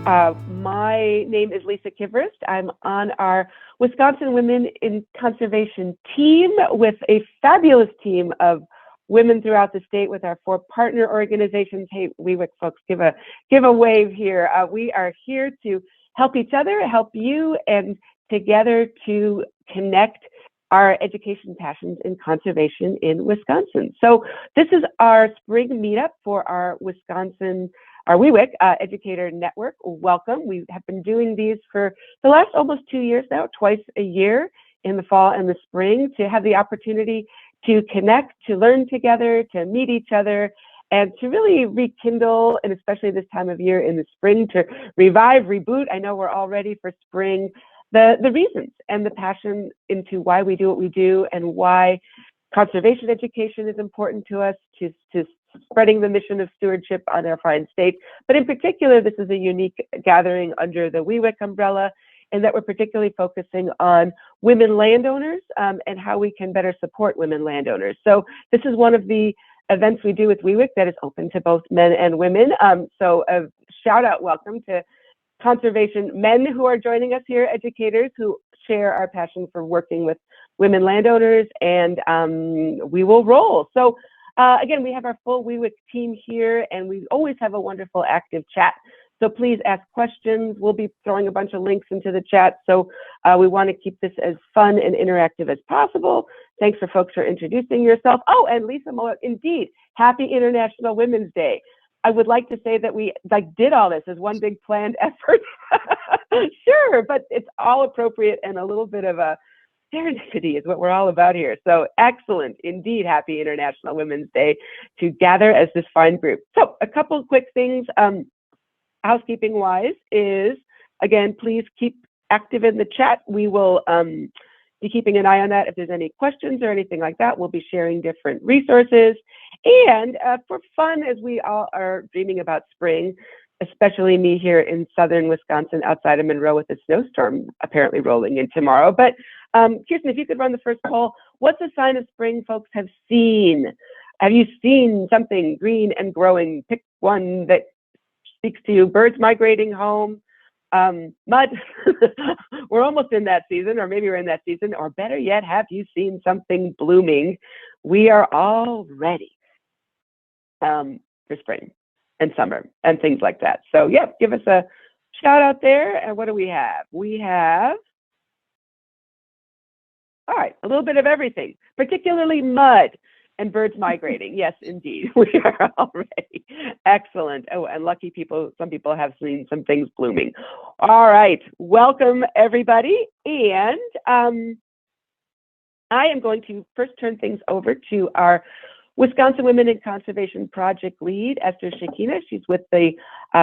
My name is Lisa Kivrist. I'm on our Wisconsin Women in Conservation team with a fabulous team of women throughout the state with our 4 partner organizations. Hey, WeWiC folks, give a wave here. We are here to help each other, help you, and together to connect our education passions in conservation in Wisconsin. So this is our spring meetup for our WeWiC Educator Network. Welcome. We have been doing these for the last almost 2 years now, twice a year in the fall and the spring, to have the opportunity to connect, to learn together, to meet each other, and to really rekindle, and especially this time of year in the spring, to revive, reboot. I know we're all ready for spring. The reasons and the passion into why we do what we do and why conservation education is important to us, to spreading the mission of stewardship on our fine state. But in particular, this is a unique gathering under the WeWiC umbrella, and that we're particularly focusing on women landowners and how we can better support women landowners. So this is one of the events we do with WeWiC that is open to both men and women. So a shout out welcome to conservation men who are joining us here, educators who share our passion for working with women landowners, and we will roll. So again, we have our full WeWiC team here, and we always have a wonderful active chat. So please ask questions. We'll be throwing a bunch of links into the chat. So we want to keep this as fun and interactive as possible. Thanks for folks for introducing yourself. Oh, and Lisa Moore, indeed, happy International Women's Day. I would like to say that we did all this as one big planned effort. Sure, but it's all appropriate, and a little bit of a serendipity is what we're all about here. So excellent, indeed, happy International Women's Day to gather as this fine group. So a couple of quick things, housekeeping wise, is again, please keep active in the chat. We will be keeping an eye on that. If there's any questions or anything like that, we'll be sharing different resources. And for fun, as we all are dreaming about spring, especially me here in southern Wisconsin outside of Monroe with a snowstorm apparently rolling in tomorrow. But Kirsten, if you could run the first poll, what's a sign of spring folks have seen? Have you seen something green and growing? Pick one that speaks to you. Birds migrating home, mud. We're almost in that season, or maybe we're in that season, or better yet, have you seen something blooming? We are all ready for spring and summer and things like that. So yeah, give us a shout out there. And what do we have? We have, all right, a little bit of everything, particularly mud and birds migrating. Yes, indeed, we are all ready. Excellent. Oh, and lucky people, some people have seen some things blooming. All right, welcome everybody. And I am going to first turn things over to our Wisconsin Women in Conservation Project lead, Esther Shekina. She's with the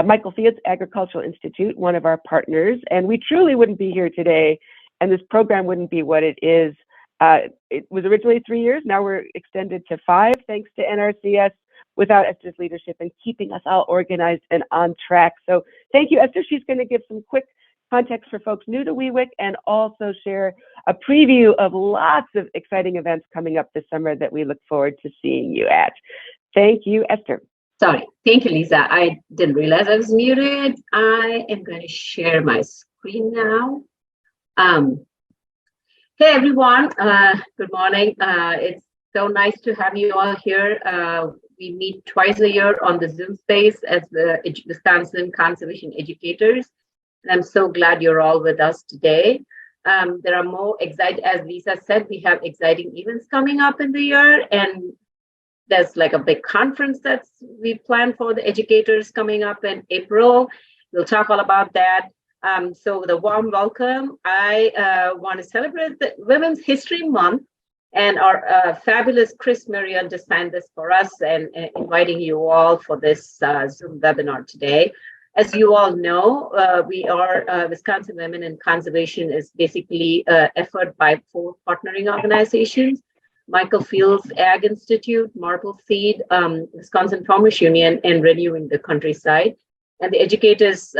Michael Fields Agricultural Institute, one of our partners. And we truly wouldn't be here today, and this program wouldn't be what it is. It was originally 3 years. Now we're extended to 5, thanks to NRCS, without Esther's leadership and keeping us all organized and on track. So thank you, Esther. She's going to give some quick context for folks new to WeWiC and also share a preview of lots of exciting events coming up this summer that we look forward to seeing you at. Thank you, Esther. Sorry. Thank you, Lisa. I didn't realize I was muted. I am going to share my screen now. Hey, everyone. Good morning. It's so nice to have you all here. We meet twice a year on the Zoom space as the Wisconsin Conservation Educators. And I'm so glad you're all with us today. There are more exciting, as Lisa said, we have exciting events coming up in the year. And there's like a big conference that we plan for the educators coming up in April. We'll talk all about that. So with a warm welcome, I want to celebrate the Women's History Month, and our fabulous Chris Marion designed this for us, and inviting you all for this Zoom webinar today. As you all know, we are Wisconsin Women in Conservation is basically an effort by 4 partnering organizations: Michael Fields Ag Institute, Marble Seed, Wisconsin Farmers Union, and Renewing the Countryside. And the educators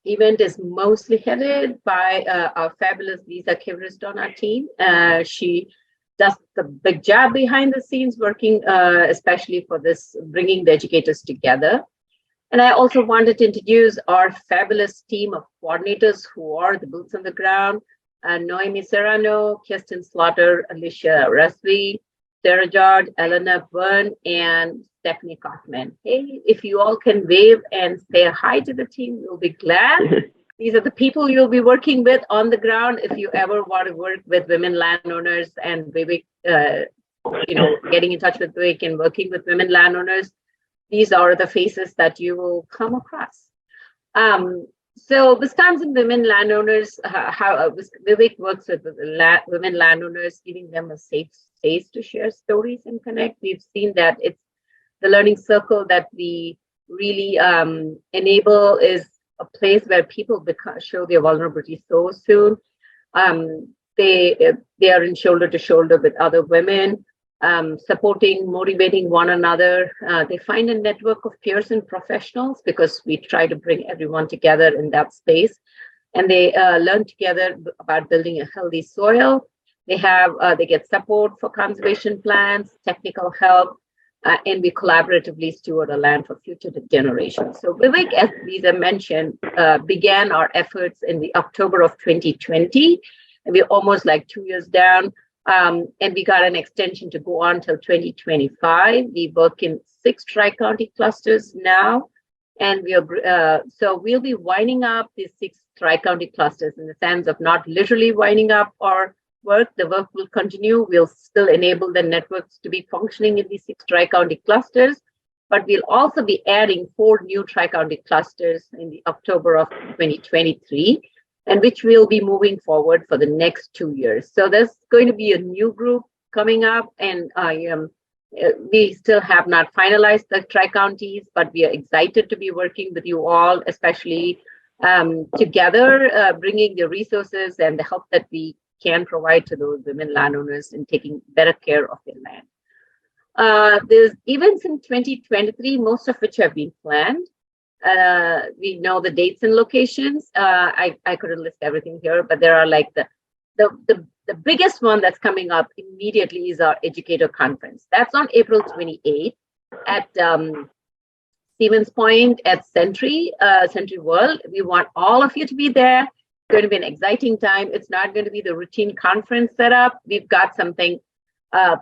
event is mostly headed by our fabulous Lisa Kivrist on our team. She does the big job behind the scenes, working especially for this, bringing the educators together. And I also wanted to introduce our fabulous team of coordinators who are the boots on the ground. Noemi Serrano, Kirsten Slaughter, Alicia Rasvi, Sarah George, Elena Byrne, and Stephanie Kaufman. Hey, if you all can wave and say hi to the team, we'll be glad. These are the people you'll be working with on the ground if you ever want to work with women landowners and Vivek, getting in touch with Vivek and working with women landowners. These are the faces that you will come across. So Wisconsin women landowners, Vivek works with women landowners, giving them a safe space to share stories and connect. We've seen that it's the learning circle that we really enable is a place where people show their vulnerability so soon. They are in shoulder to shoulder with other women, supporting, motivating one another. They find a network of peers and professionals because we try to bring everyone together in that space. And they learn together about building a healthy soil. They get support for conservation plans, technical help, and we collaboratively steward our land for future generations. So Vivek, as Lisa mentioned, began our efforts in the October of 2020. And we're almost like 2 years down. And we got an extension to go on till 2025. We work in 6 tri-county clusters now. And so we'll be winding up these 6 tri-county clusters in the sense of not literally winding up our work. The work will continue. We'll still enable the networks to be functioning in these 6 tri-county clusters, but we'll also be adding 4 new tri-county clusters in the October of 2023, and which we'll be moving forward for the next 2 years. So there's going to be a new group coming up, and we still have not finalized the tri-counties, but we are excited to be working with you all, especially together, bringing the resources and the help that we can provide to those women landowners in taking better care of their land. There's events in 2023, most of which have been planned. We know the dates and locations. I couldn't list everything here, but there are like the biggest one that's coming up immediately is our Educator conference. That's on April 28th at Stevens Point at Century World. We want all of you to be there. It's going to be an exciting time. It's not going to be the routine conference setup. We've got something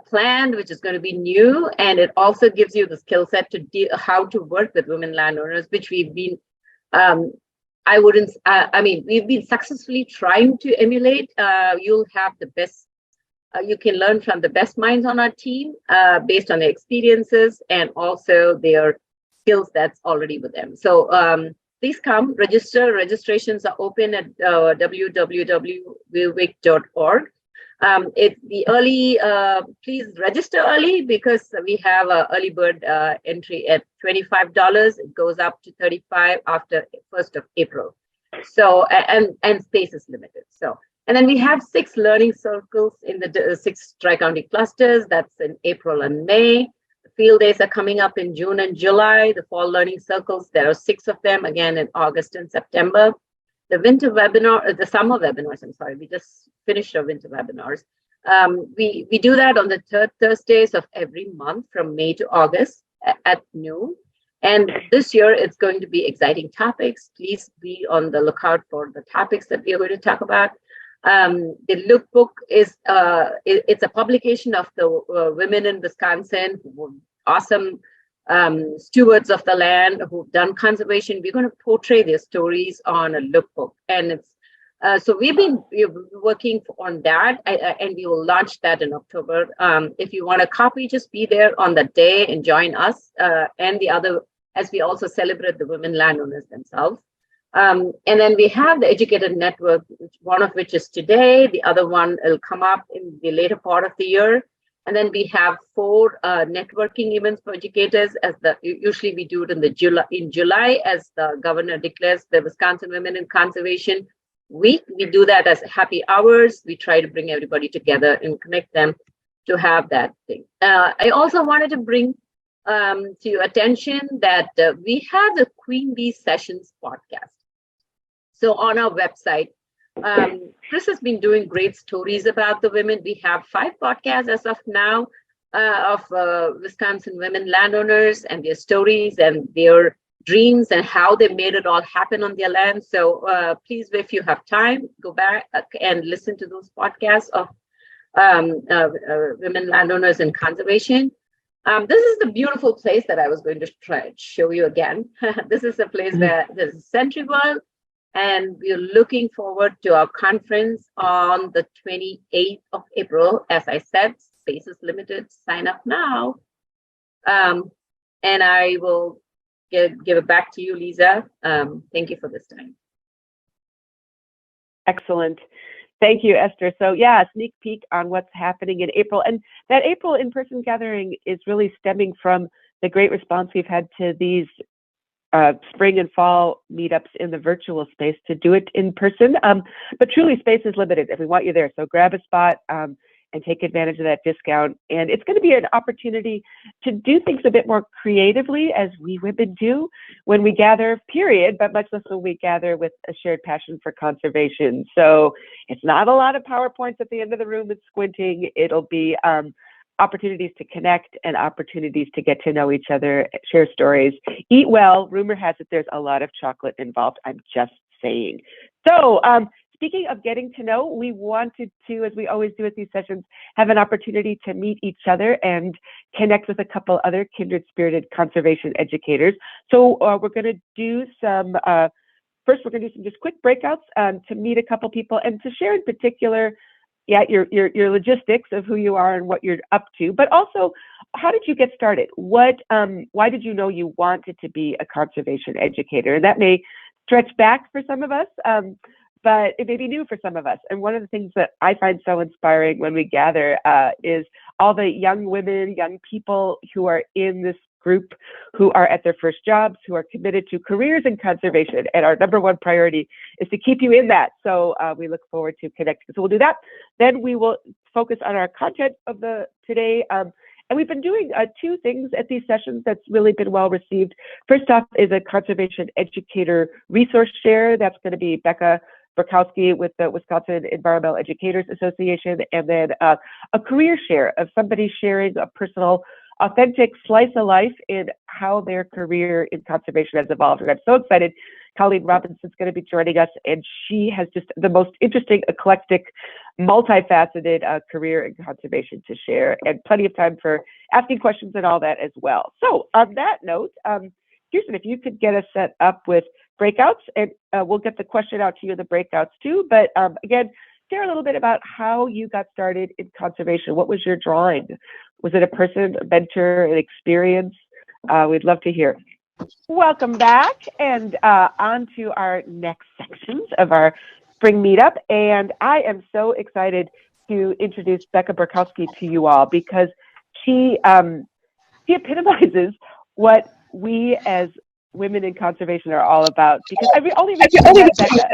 planned, which is going to be new, and it also gives you the skill set to how to work with women landowners, which we've been, we've been successfully trying to emulate. You'll have the best, you can learn from the best minds on our team based on their experiences and also their skills that's already with them. So please come, register. Registrations are open at www.vivek.org. It's the early, please register early because we have an early bird entry at $25. It goes up to $35 after 1st of April. So, and space is limited. So, and then we have 6 learning circles in the 6 tri-county clusters. That's in April and May. The field days are coming up in June and July. The fall learning circles, there are 6 of them, again in August and September. The the summer webinars, I'm sorry, we just finished our winter webinars. We do that on the 3rd Thursdays of every month from May to August at noon. And this year it's going to be exciting topics. Please be on the lookout for the topics that we are going to talk about. The lookbook is it's a publication of the women in Wisconsin who were awesome stewards of the land who've done conservation. We're going to portray their stories on a lookbook, and it's so we're working on that, and we will launch that in October. If you want a copy, just be there on the day and join us and the other, as we also celebrate the women landowners themselves. And then we have the Educator Network, one of which is today. The other one will come up in the later part of the year. And then we have 4 networking events for educators. Usually we do it in July as the governor declares the Wisconsin Women in Conservation Week. We do that as happy hours. We try to bring everybody together and connect them to have that thing. I also wanted to bring to your attention that we have the Queen Bee Sessions podcast. So on our website, Chris has been doing great stories about the women. We have 5 podcasts as of now of Wisconsin women landowners and their stories and their dreams and how they made it all happen on their land. So please, if you have time, go back and listen to those podcasts of women landowners in conservation. This is the beautiful place that I was going to try to show you again. This is a place where there's a Century World, and we're looking forward to our conference on the 28th of April. As I said, space is limited. Sign up now. And I will give it back to you, Lisa. Thank you for this time. Excellent. Thank you, Esther. So yeah, a sneak peek on what's happening in April. And that April in-person gathering is really stemming from the great response we've had to these spring and fall meetups in the virtual space to do it in person. But truly, space is limited if we want you there. So grab a spot and take advantage of that discount. And it's going to be an opportunity to do things a bit more creatively, as we women do when we gather, period, but much less when we gather with a shared passion for conservation. So it's not a lot of PowerPoints at the end of the room and squinting. It'll be opportunities to connect and opportunities to get to know each other, share stories, eat well. Rumor has it there's a lot of chocolate involved. I'm just saying. So speaking of getting to know, we wanted to, as we always do at these sessions, have an opportunity to meet each other and connect with a couple other kindred spirited conservation educators. So we're going to do some, first we're going to do some just quick breakouts to meet a couple people and to share in particular your logistics of who you are and what you're up to, but also how did you get started? Why did you know you wanted to be a conservation educator? And that may stretch back for some of us, but it may be new for some of us. And one of the things that I find so inspiring when we gather is all the young women, young people who are in this group, who are at their first jobs, who are committed to careers in conservation. And our number one priority is to keep you in that. So we look forward to connecting. So we'll do that. Then we will focus on our content of the today. And we've been doing two things at these sessions that's really been well received. First off is a conservation educator resource share. That's going to be Becca Burkowski with the Wisconsin Environmental Educators Association, and then a career share of somebody sharing a personal, authentic slice of life in how their career in conservation has evolved. And I'm so excited. Colleen Robinson's going to be joining us, and she has just the most interesting, eclectic, multifaceted career in conservation to share, and plenty of time for asking questions and all that as well. So on that note, Kirsten, if you could get us set up with breakouts, and we'll get the question out to you in the breakouts too. But again, share a little bit about how you got started in conservation. What was your drawing? Was it a person, a mentor, an experience? We'd love to hear. Welcome back, and on to our next sections of our spring meetup. And I am so excited to introduce Becca Burkowski to you all, because she epitomizes what we as women in conservation are all about. Because I only recently met Becca,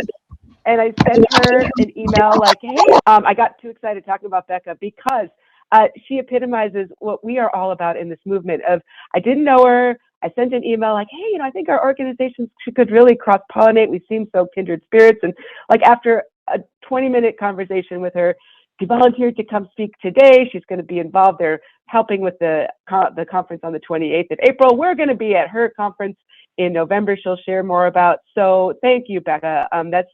and I sent her an email like, hey, I got too excited talking about Becca because she epitomizes what we are all about in this movement of, I didn't know her. I sent an email like, hey, I think our organizations could really cross-pollinate. We seem so kindred spirits. And like after a 20-minute conversation with her, she volunteered to come speak today. She's going to be involved there helping with the conference on the 28th of April. We're going to be at her conference in November. She'll share more about. So thank you, Becca. That's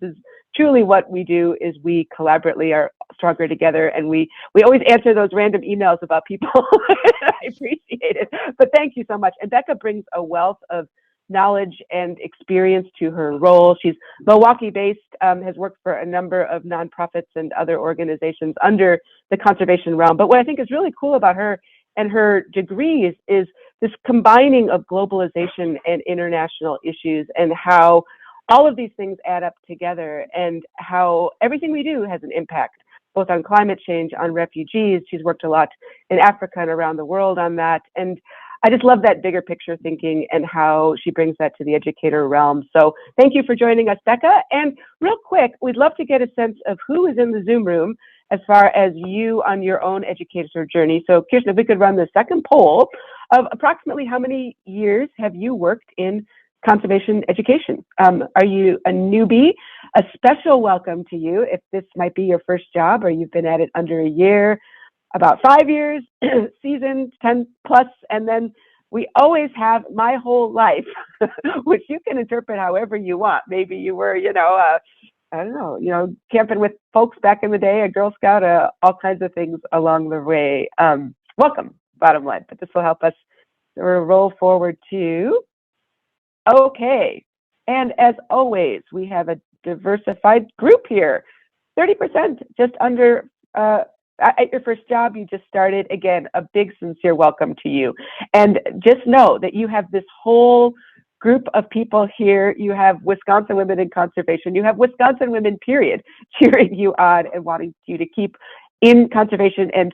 truly what we do, is we collaboratively are stronger together, and we always answer those random emails about people. I appreciate it, but thank you so much. And Becca brings a wealth of knowledge and experience to her role. She's Milwaukee-based, has worked for a number of nonprofits and other organizations under the conservation realm. But what I think is really cool about her and her degrees is this combining of globalization and international issues, and how all of these things add up together, and how everything we do has an impact, both on climate change, on refugees. She's worked a lot in Africa and around the world on that. And I just love that bigger picture thinking and how she brings that to the educator realm. So thank you for joining us, Becca. And real quick, we'd love to get a sense of who is in the Zoom room as far as you on your own educator journey. So Kirsten, if we could run the second poll of approximately how many years have you worked in conservation education? Are you a newbie? A special welcome to you if this might be your first job, or you've been at it under a year, about 5 years, seasoned, 10 plus, and then we always have my whole life, which you can interpret however you want. Maybe you were, I don't know, camping with folks back in the day, a Girl Scout, all kinds of things along the way. Welcome, bottom line, but this will help us roll forward to, okay. And as always, we have a diversified group here. 30%, just under, at your first job, you just started. Again, a big sincere welcome to you. And just know that you have this whole group of people here. You have Wisconsin Women in Conservation. You have Wisconsin Women, period, cheering you on and wanting you to keep in conservation. And,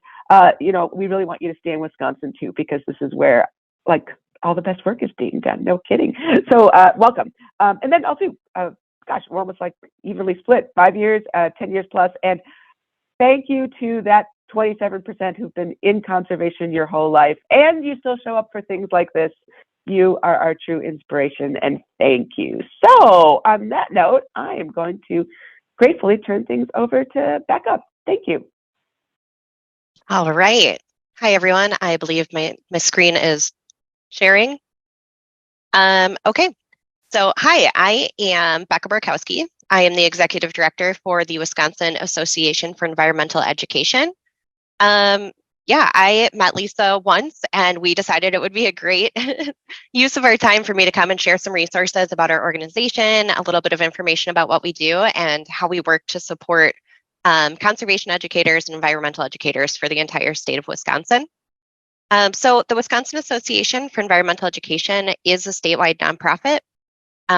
we really want you to stay in Wisconsin too, because this is where, like, all the best work is being done. No kidding. So welcome. And then also, we're almost like evenly split, 5 years, 10 years plus. And thank you to that 27% who've been in conservation your whole life, and you still show up for things like this. You are our true inspiration, and thank you. So on that note, I am going to gratefully turn things over to Becca. Thank you. All right. Hi, everyone. I believe my screen is sharing. Okay. So hi, I am Becca Borkowski. I am the Executive Director for the Wisconsin Association for Environmental Education. I met Lisa once, and we decided it would be a great use of our time for me to come and share some resources about our organization, a little bit of information about what we do, and how we work to support conservation educators and environmental educators for the entire state of Wisconsin. So the Wisconsin Association for Environmental Education is a statewide nonprofit.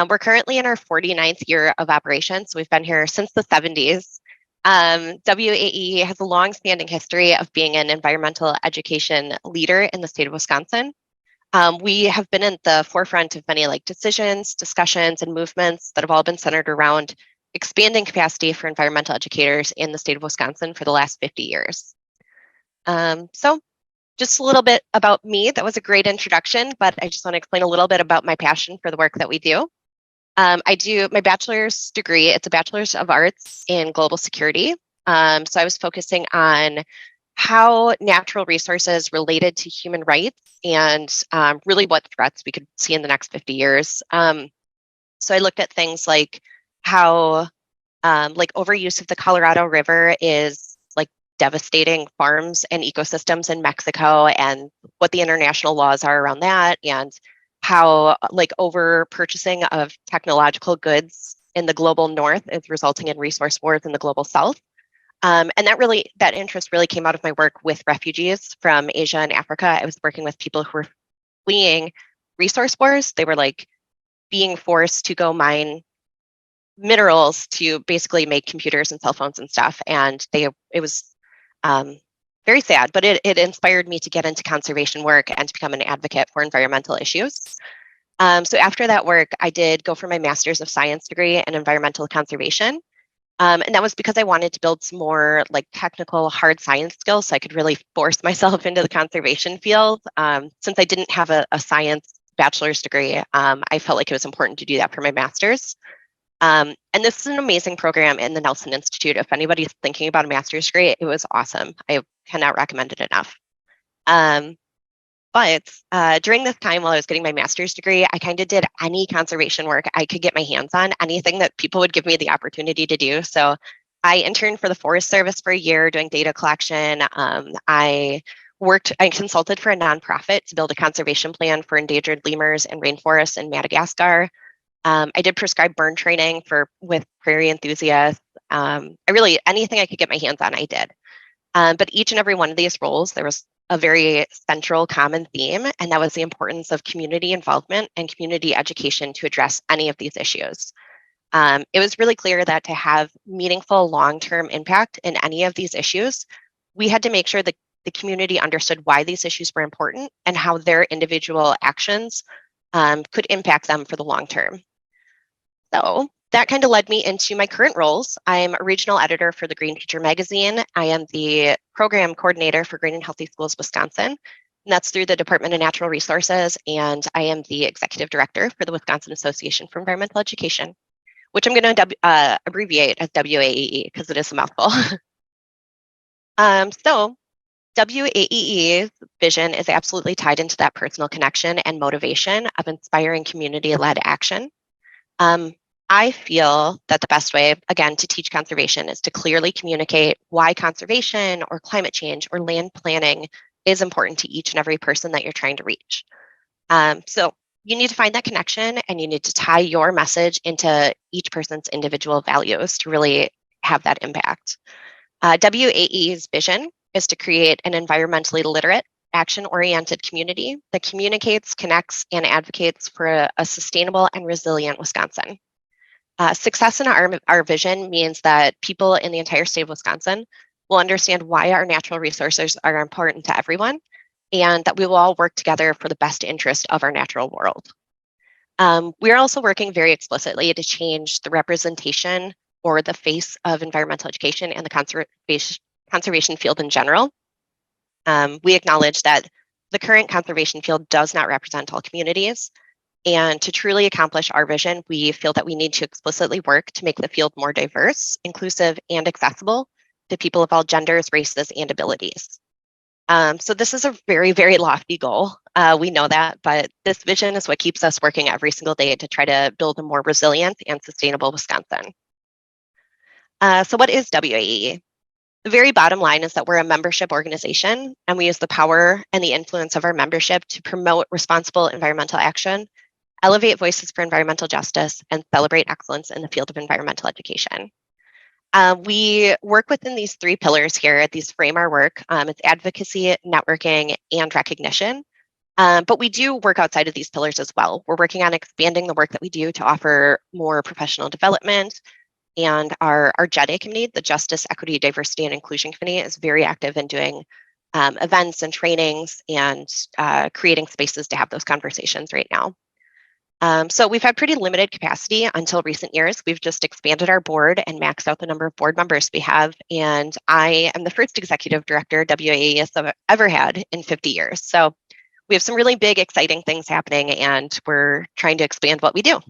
We're currently in our 49th year of operation, so we've been here since the 70s. WAE has a long-standing history of being an environmental education leader in the state of Wisconsin. We have been in the forefront of many decisions, discussions, and movements that have all been centered around expanding capacity for environmental educators in the state of Wisconsin for the last 50 years. So just a little bit about me. That was a great introduction, but I just want to explain a little bit about my passion for the work that we do. I do my bachelor's degree. It's a bachelor's of arts in global security. So I was focusing on how natural resources related to human rights and really what threats we could see in the next 50 years. So I looked at things like how overuse of the Colorado River is devastating farms and ecosystems in Mexico, and what the international laws are around that, and how over purchasing of technological goods in the global north is resulting in resource wars in the global south. And that interest really came out of my work with refugees from Asia and Africa. I was working with people who were fleeing resource wars. They were being forced to go mine minerals to basically make computers and cell phones and stuff. And it was very sad, but it inspired me to get into conservation work and to become an advocate for environmental issues. So after that work, I did go for my Master's of Science degree in environmental conservation. And that was because I wanted to build some more technical hard science skills so I could really force myself into the conservation field. Since I didn't have a science bachelor's degree, I felt like it was important to do that for my master's. And this is an amazing program in the Nelson Institute. If anybody's thinking about a master's degree, it was awesome. I cannot recommend it enough. But during this time while I was getting my master's degree, I kind of did any conservation work I could get my hands on, anything that people would give me the opportunity to do. So I interned for the Forest Service for a year doing data collection. I consulted for a nonprofit to build a conservation plan for endangered lemurs and rainforests in Madagascar. I did prescribed burn training with prairie enthusiasts. Anything I could get my hands on, I did. But each and every one of these roles, there was a very central common theme, and that was the importance of community involvement and community education to address any of these issues. It was really clear that to have meaningful long-term impact in any of these issues, we had to make sure that the community understood why these issues were important and how their individual actions could impact them for the long term. So that kind of led me into my current roles. I'm a regional editor for the Green Future magazine. I am the program coordinator for Green and Healthy Schools Wisconsin, and that's through the Department of Natural Resources. And I am the executive director for the Wisconsin Association for Environmental Education, which I'm going to abbreviate as WAEE because it is a mouthful. So WAEE's vision is absolutely tied into that personal connection and motivation of inspiring community-led action. I feel that the best way, again, to teach conservation is to clearly communicate why conservation or climate change or land planning is important to each and every person that you're trying to reach. So you need to find that connection, and you need to tie your message into each person's individual values to really have that impact. WAE's vision is to create an environmentally literate, action-oriented community that communicates, connects, and advocates for a sustainable and resilient Wisconsin. Success in our vision means that people in the entire state of Wisconsin will understand why our natural resources are important to everyone, and that we will all work together for the best interest of our natural world. We are also working very explicitly to change the representation or the face of environmental education and the conservation field in general. We acknowledge that the current conservation field does not represent all communities. And to truly accomplish our vision, we feel that we need to explicitly work to make the field more diverse, inclusive, and accessible to people of all genders, races, and abilities. So this is a very, very lofty goal. We know that, but this vision is what keeps us working every single day to try to build a more resilient and sustainable Wisconsin. So what is WAE? The very bottom line is that we're a membership organization, and we use the power and the influence of our membership to promote responsible environmental action, elevate voices for environmental justice, and celebrate excellence in the field of environmental education. We work within these three pillars here. These frame our work. It's advocacy, networking, and recognition. But we do work outside of these pillars as well. We're working on expanding the work that we do to offer more professional development. And our JEDI committee, the Justice, Equity, Diversity, and Inclusion Committee, is very active in doing events and trainings and creating spaces to have those conversations right now. So we've had pretty limited capacity until recent years. We've just expanded our board and maxed out the number of board members we have. And I am the first executive director WAE has ever had in 50 years. So we have some really big, exciting things happening, and we're trying to expand what we do.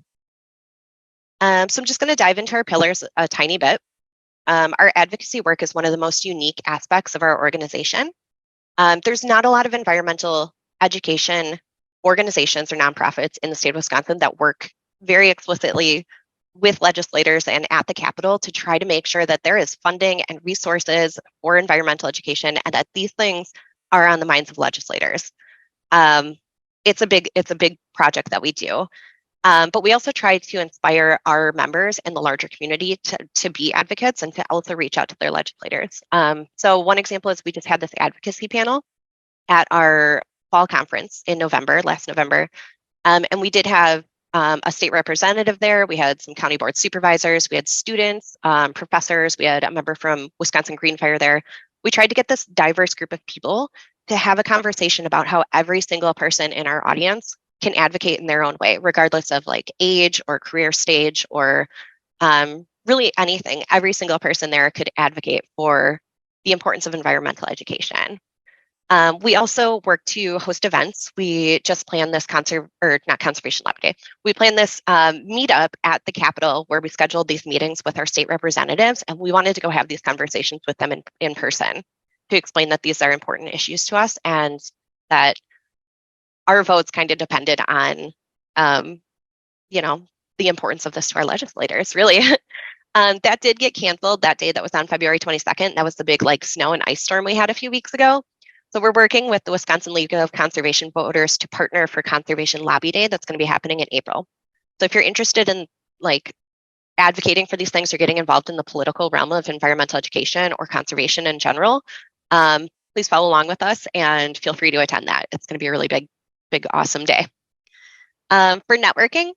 So I'm just going to dive into our pillars a tiny bit. Our advocacy work is one of the most unique aspects of our organization. There's not a lot of environmental education organizations or nonprofits in the state of Wisconsin that work very explicitly with legislators and at the Capitol to try to make sure that there is funding and resources for environmental education, and that these things are on the minds of legislators. It's a big project that we do. But we also try to inspire our members and the larger community to be advocates and to also reach out to their legislators. So one example is we just had this advocacy panel at our fall conference in last November. And we did have a state representative there. We had some county board supervisors. We had students, professors. We had a member from Wisconsin Green Fire there. We tried to get this diverse group of people to have a conversation about how every single person in our audience can advocate in their own way, regardless of like age or career stage or really anything. Every single person there could advocate for the importance of environmental education. We also work to host events. We just planned this Conservation Lab Day. We planned this meetup at the Capitol where we scheduled these meetings with our state representatives, and we wanted to go have these conversations with them in person to explain that these are important issues to us and that our votes kind of depended on, the importance of this to our legislators, really. That did get canceled that day. That was on February 22nd. That was the big snow and ice storm we had a few weeks ago. So we're working with the Wisconsin League of Conservation Voters to partner for Conservation Lobby Day that's going to be happening in April. So if you're interested in advocating for these things or getting involved in the political realm of environmental education or conservation in general, please follow along with us and feel free to attend that. It's going to be a really big, awesome day. For networking,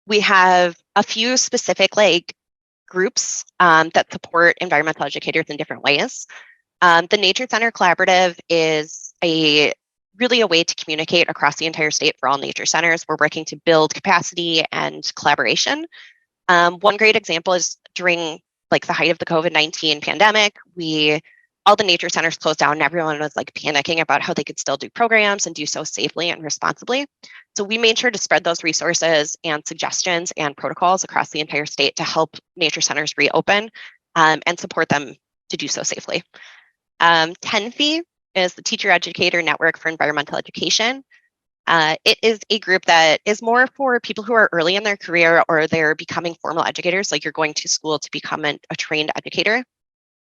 we have a few specific groups that support environmental educators in different ways. The Nature Center Collaborative is really a way to communicate across the entire state for all nature centers. We're working to build capacity and collaboration. One great example is during the height of the COVID-19 pandemic, all the nature centers closed down and everyone was panicking about how they could still do programs and do so safely and responsibly. So we made sure to spread those resources and suggestions and protocols across the entire state to help nature centers reopen and support them to do so safely. TENFI is the Teacher Educator Network for Environmental Education. It is a group that is more for people who are early in their career or they're becoming formal educators, like you're going to school to become a trained educator.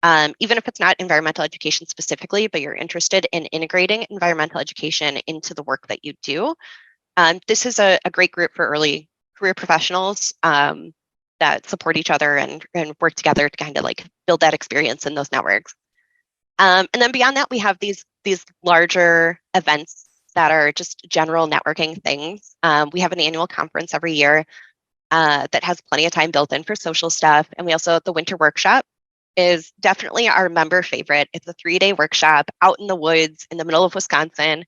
Even if it's not environmental education specifically, but you're interested in integrating environmental education into the work that you do. This is a great group for early career professionals that support each other and work together to kind of like build that experience in those networks. And then beyond that, we have these larger events that are just general networking things. We have an annual conference every year that has plenty of time built in for social stuff. And we also, the winter workshop is definitely our member favorite. It's a 3-day workshop out in the woods in the middle of Wisconsin,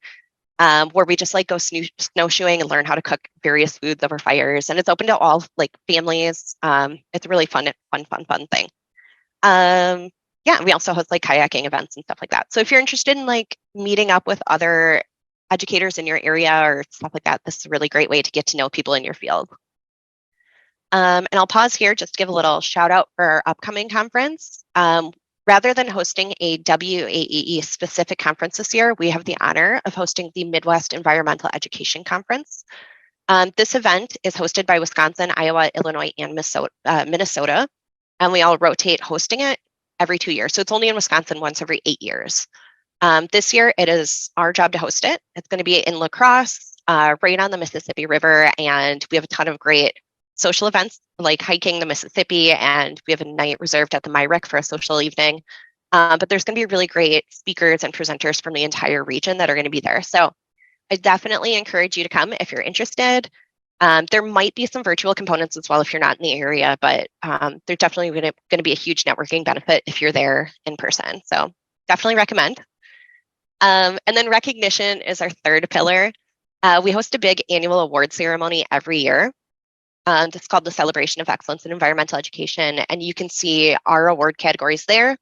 where we just like go snowshoeing and learn how to cook various foods over fires. And it's open to all like families. It's a really fun thing. Yeah, we also host like kayaking events and stuff like that. So if you're interested in like meeting up with other educators in your area or stuff like that, this is a really great way to get to know people in your field. And I'll pause here just to give a little shout out for our upcoming conference. Rather than hosting a WAEE specific conference this year, we have the honor of hosting the Midwest Environmental Education Conference. This event is hosted by Wisconsin, Iowa, Illinois, and Minnesota, and we all rotate hosting it every 2 years. So it's only in Wisconsin once every 8 years. This year, it is our job to host it. It's going to be in La Crosse, right on the Mississippi River, and we have a ton of great social events like hiking the Mississippi, and we have a night reserved at the MyRic for a social evening. But there's going to be really great speakers and presenters from the entire region that are going to be there. So I definitely encourage you to come if you're interested. There might be some virtual components as well if you're not in the area, but there's definitely going to be a huge networking benefit if you're there in person. So definitely recommend. And then recognition is our third pillar. We host a big annual award ceremony every year. It's called the Celebration of Excellence in Environmental Education, and you can see our award categories there.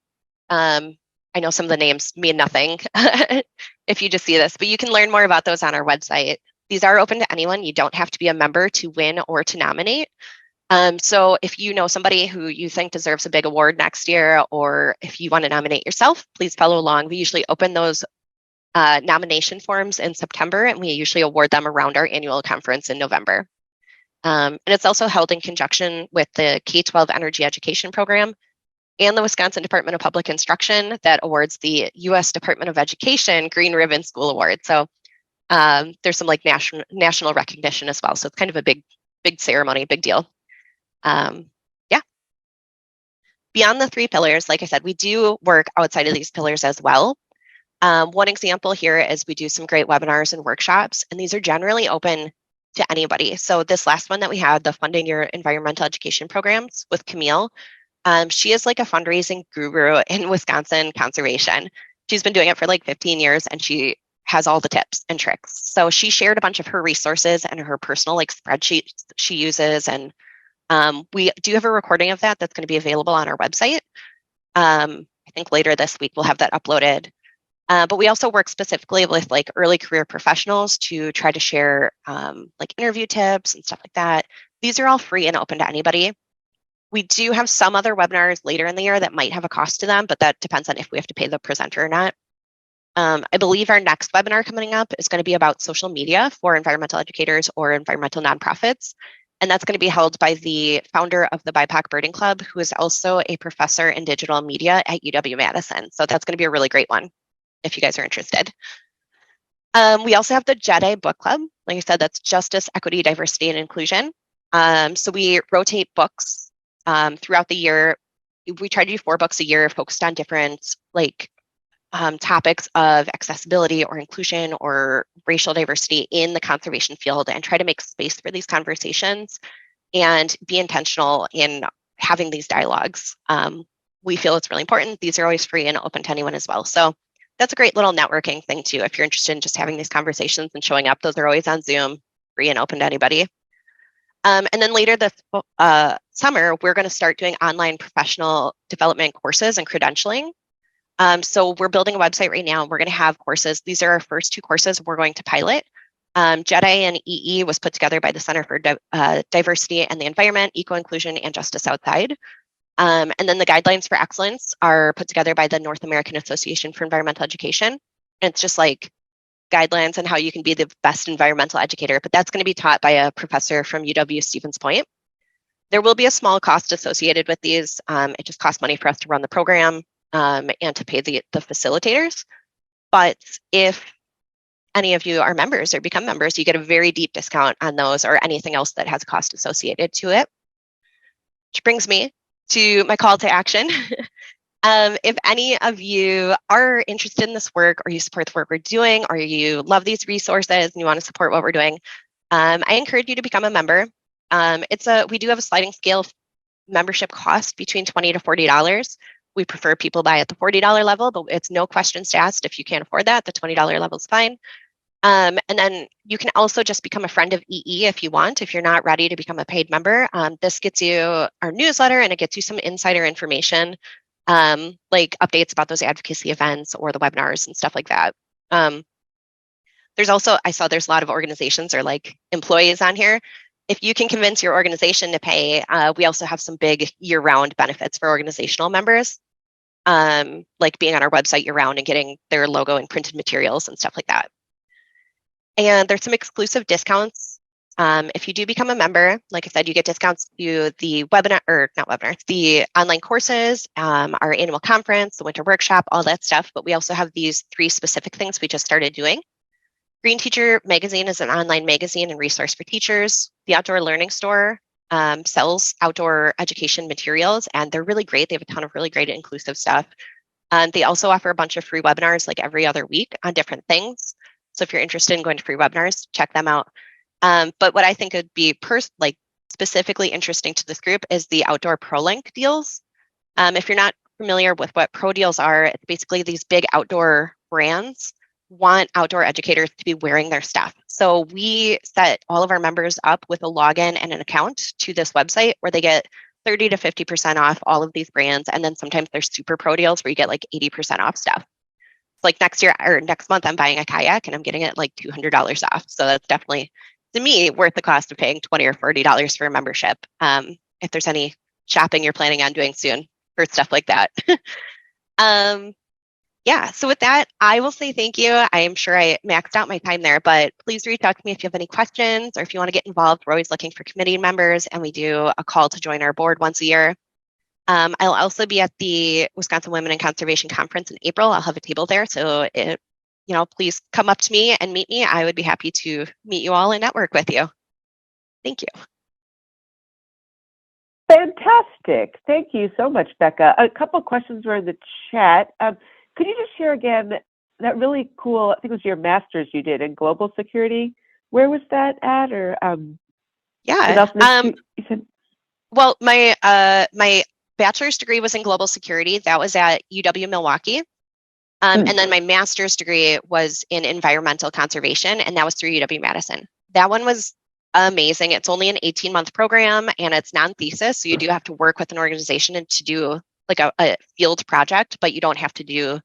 I know some of the names mean nothing if you just see this, but you can learn more about those on our website. These are open to anyone. You don't have to be a member to win or to nominate. So if you know somebody who you think deserves a big award next year, or if you want to nominate yourself, please follow along. We usually open those nomination forms in September, and we usually award them around our annual conference in November. And it's also held in conjunction with the K-12 Energy Education Program and the Wisconsin Department of Public Instruction that awards the U.S. Department of Education Green Ribbon School Award. So there's some like national recognition as well. So it's kind of a big ceremony, big deal. Yeah. Beyond the 3 pillars, like I said, we do work outside of these pillars as well. One example here is we do some great webinars and workshops, and these are generally open to anybody. So this last one that we had, the Funding Your Environmental Education Programs with Camille, she is like a fundraising guru in Wisconsin conservation. She's been doing it for like 15 years, and she has all the tips and tricks. So she shared a bunch of her resources and her personal like spreadsheets she uses, and we do have a recording of that that's going to be available on our website. I think later this week we'll have that uploaded. But we also work specifically with like early career professionals to try to share like interview tips and stuff like that. These are all free and open to anybody. We do have some other webinars later in the year that might have a cost to them, but that depends on if we have to pay the presenter or not. I believe our next webinar coming up is going to be about social media for environmental educators or environmental nonprofits. And that's going to be held by the founder of the BIPOC Birding Club, who is also a professor in digital media at UW-Madison. So that's going to be a really great one if you guys are interested. We also have the JEDI book club. Like I said, that's Justice, Equity, Diversity, and Inclusion. So we rotate books throughout the year. We try to do 4 books a year focused on different like topics of accessibility or inclusion or racial diversity in the conservation field, and try to make space for these conversations and be intentional in having these dialogues. We feel it's really important. These are always free and open to anyone as well. So that's a great little networking thing too. If you're interested in just having these conversations and showing up, those are always on Zoom, free and open to anybody. And then later this summer, we're going to start doing online professional development courses and credentialing. So we're building a website right now. We're going to have courses. These are our first 2 courses we're going to pilot. JEDI and EE was put together by the Center for Diversity and the Environment, Eco-Inclusion, and Justice Outside. And then the guidelines for excellence are put together by the North American Association for Environmental Education. And it's just like guidelines on how you can be the best environmental educator, but that's going to be taught by a professor from UW Stevens Point. There will be a small cost associated with these. It just costs money for us to run the program and to pay the facilitators. But if any of you are members or become members, you get a very deep discount on those or anything else that has a cost associated to it. Which brings me to my call to action. If any of you are interested in this work, or you support the work we're doing, or you love these resources and you want to support what we're doing, I encourage you to become a member. We do have a sliding scale membership cost between $20 to $40. We prefer people buy at the $40 level, but it's no questions asked. If you can't afford that, the $20 level is fine. And then you can also just become a friend of EE if you want, if you're not ready to become a paid member. This gets you our newsletter, and it gets you some insider information, like updates about those advocacy events or the webinars and stuff like that. There's also, I saw there's a lot of organizations or like employees on here. If you can convince your organization to pay, we also have some big year-round benefits for organizational members, like being on our website year-round and getting their logo and printed materials and stuff like that. And there's some exclusive discounts. If you do become a member, like I said, you get discounts to the webinar, or not webinars, the online courses, our annual conference, the winter workshop, all that stuff. But we also have these 3 specific things we just started doing. Green Teacher Magazine is an online magazine and resource for teachers. The Outdoor Learning Store sells outdoor education materials, and they're really great. They have a ton of really great inclusive stuff. They also offer a bunch of free webinars like every other week on different things. So if you're interested in going to free webinars, check them out. But what I think would be specifically interesting to this group is the Outdoor ProLink deals. If you're not familiar with what pro deals are, it's basically these big outdoor brands want outdoor educators to be wearing their stuff. So we set all of our members up with a login and an account to this website where they get 30 to 50% off all of these brands. And then sometimes there's super pro deals where you get like 80% off stuff. Like next month, I'm buying a kayak and I'm getting it like $200 off. So that's definitely, to me, worth the cost of paying $20 or $40 for a membership. If there's any shopping you're planning on doing soon for stuff like that. Yeah, so with that, I will say thank you. I am sure I maxed out my time there, but please reach out to me if you have any questions or if you want to get involved. We're always looking for committee members, and we do a call to join our board once a year. I'll also be at the Wisconsin Women in Conservation Conference in April. I'll have a table there, so please come up to me and meet me. I would be happy to meet you all and network with you. Thank you. Fantastic. Thank you so much, Becca. A couple questions were in the chat. Could you just share again that really cool, I think it was your master's you did in global security. Where was that at? Or yeah. You said? Well, my bachelor's degree was in global security. That was at UW Milwaukee. And then my master's degree was in environmental conservation, and that was through UW-Madison. That one was amazing. It's only an 18-month program, and it's non-thesis, so you do have to work with an organization and to do like a field project, but you don't have to do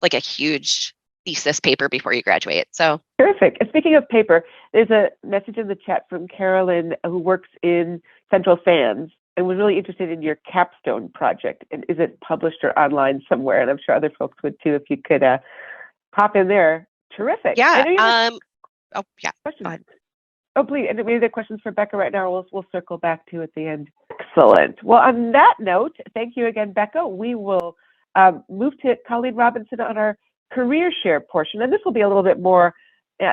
like a huge thesis paper before you graduate. So terrific. And speaking of paper, there's a message in the chat from Carolyn who works in Central Sands and was really interested in your capstone project. And is it published or online somewhere? And I'm sure other folks would too if you could pop in there. Terrific. Yeah. Oh, yeah. Questions? Go ahead. Oh, please. And maybe the questions for Becca right now we'll circle back to at the end. Excellent. Well, on that note, thank you again, Becca. We will move to Colleen Robinson on our career share portion. And this will be a little bit more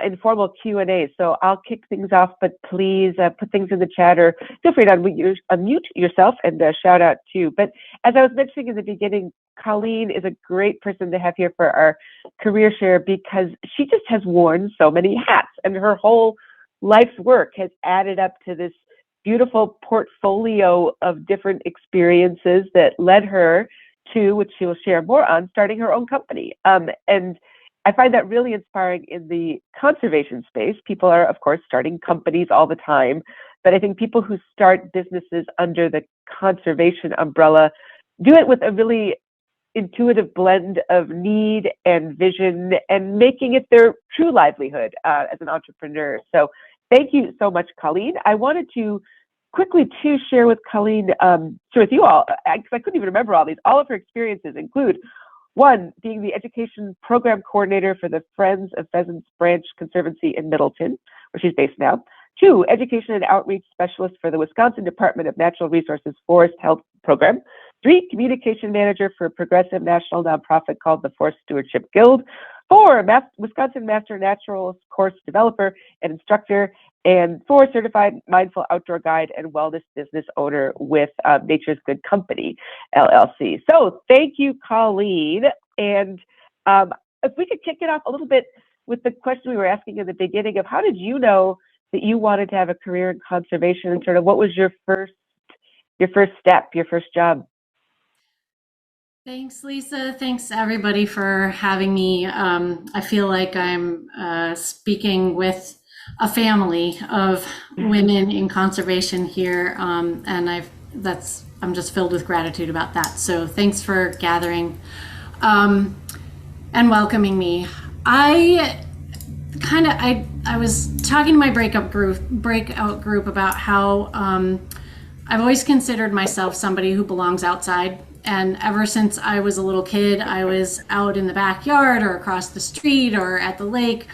informal Q&A. So I'll kick things off, but please put things in the chat or feel free to unmute yourself and shout out too. But as I was mentioning in the beginning, Colleen is a great person to have here for our career share because she just has worn so many hats, and her whole life's work has added up to this beautiful portfolio of different experiences that led her to, which she will share more on, starting her own company. And I find that really inspiring in the conservation space. People are, of course, starting companies all the time, but I think people who start businesses under the conservation umbrella do it with a really intuitive blend of need and vision and making it their true livelihood as an entrepreneur. So thank you so much, Colleen. I wanted to quickly to share with Colleen, share with you all, because I couldn't even remember all these. All of her experiences include One, being the education program coordinator for the Friends of Pheasants Branch Conservancy in Middleton, where she's based now. Two, education and outreach specialist for the Wisconsin Department of Natural Resources Forest Health Program. Three, communication manager for a progressive national nonprofit called the Forest Stewardship Guild. Four, Wisconsin Master Naturals course developer and instructor. And four, certified mindful outdoor guide and wellness business owner with Nature's Good Company, LLC. So thank you, Colleen. And if we could kick it off a little bit with the question we were asking in the beginning of how did you know that you wanted to have a career in conservation, and sort of what was your first step, your first job? Thanks, Lisa. Thanks, everybody, for having me. I feel like I'm speaking with a family of women in conservation here, and I'm just filled with gratitude about that. So thanks for gathering and welcoming me. I was talking to my breakout group about how I've always considered myself somebody who belongs outside. And ever since I was a little kid, I was out in the backyard or across the street or at the lake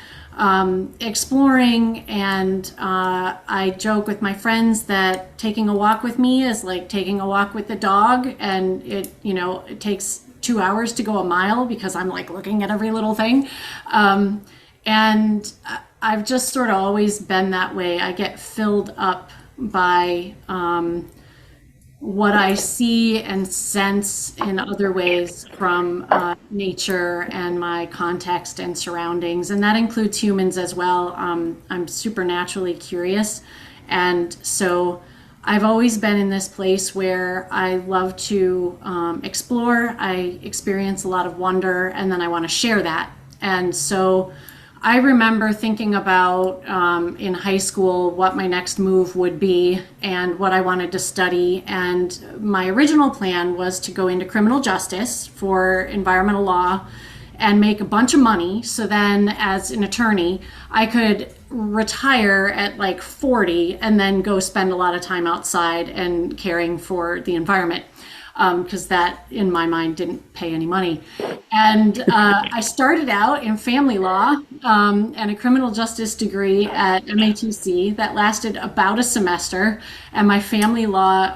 exploring. And I joke with my friends that taking a walk with me is like taking a walk with the dog. And it takes 2 hours to go a mile because I'm like looking at every little thing. And I've just sort of always been that way. I get filled up by what I see and sense in other ways from nature and my context and surroundings. And that includes humans as well. I'm supernaturally curious. And so I've always been in this place where I love to explore. I experience a lot of wonder, and then I want to share that. And so I remember thinking about in high school what my next move would be and what I wanted to study. And my original plan was to go into criminal justice for environmental law and make a bunch of money. So then as an attorney, I could retire at like 40 and then go spend a lot of time outside and caring for the environment. Because that, in my mind, didn't pay any money. And I started out in family law and a criminal justice degree at MATC that lasted about a semester. And my family law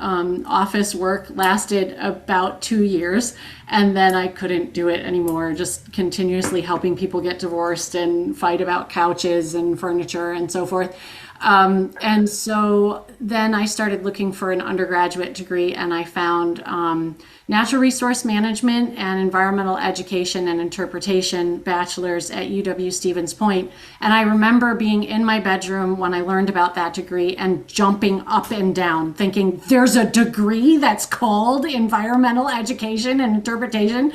office work lasted about 2 years. And then I couldn't do it anymore, just continuously helping people get divorced and fight about couches and furniture and so forth. And so then I started looking for an undergraduate degree, and I found natural resource management and environmental education and interpretation bachelor's at UW-Stevens Point. And I remember being in my bedroom when I learned about that degree and jumping up and down thinking, there's a degree that's called environmental education and interpretation.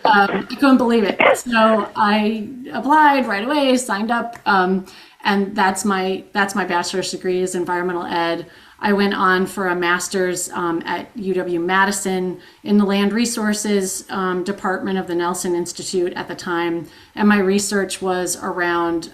I couldn't believe it. So I applied right away, signed up. And that's my bachelor's degree is environmental ed. I went on for a master's at UW-Madison in the Land Resources Department of the Nelson Institute at the time. And my research was around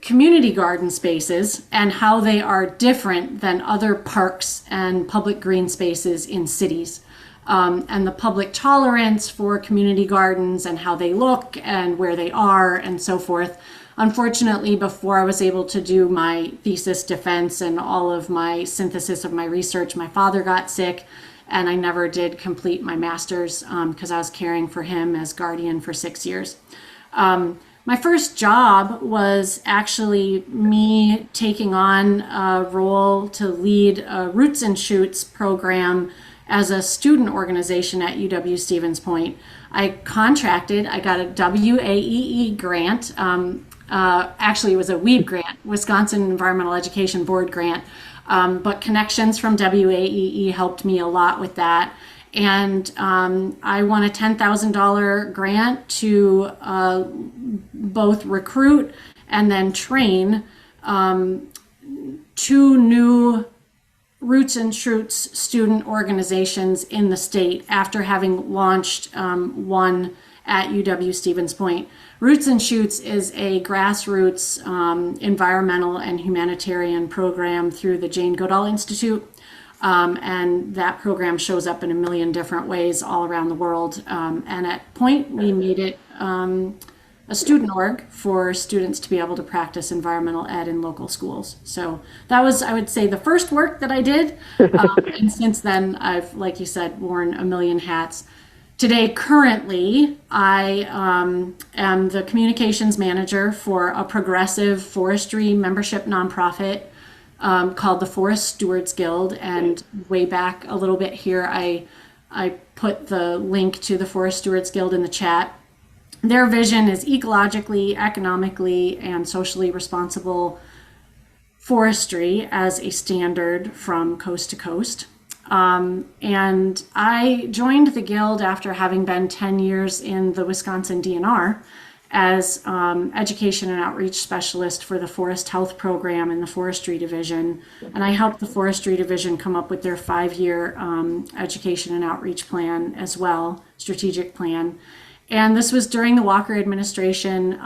community garden spaces and how they are different than other parks and public green spaces in cities. And the public tolerance for community gardens and how they look and where they are and so forth. Unfortunately, before I was able to do my thesis defense and all of my synthesis of my research, my father got sick and I never did complete my master's because I was caring for him as guardian for 6 years. My first job was actually me taking on a role to lead a Roots and Shoots program as a student organization at UW-Stevens Point. I got a WAEE grant. Actually, it was a WEEB grant, Wisconsin Environmental Education Board grant. But connections from WAEE helped me a lot with that. And I won a $10,000 grant to both recruit and then train 2 new Roots and Shoots student organizations in the state after having launched one at UW-Stevens Point. Roots and Shoots is a grassroots environmental and humanitarian program through the Jane Goodall Institute. And that program shows up in a million different ways all around the world. And at Point, we made it a student org for students to be able to practice environmental ed in local schools. So that was, I would say, the first work that I did. And since then, I've, like you said, worn a million hats. Today, currently, I am the communications manager for a progressive forestry membership nonprofit called the Forest Stewards Guild. And way back a little bit here, I put the link to the Forest Stewards Guild in the chat. Their vision is ecologically, economically, and socially responsible forestry as a standard from coast to coast. And I joined the Guild after having been 10 years in the Wisconsin DNR as education and outreach specialist for the Forest Health Program in the Forestry Division. And I helped the Forestry Division come up with their 5-year education and outreach plan as well, strategic plan. And this was during the Walker administration.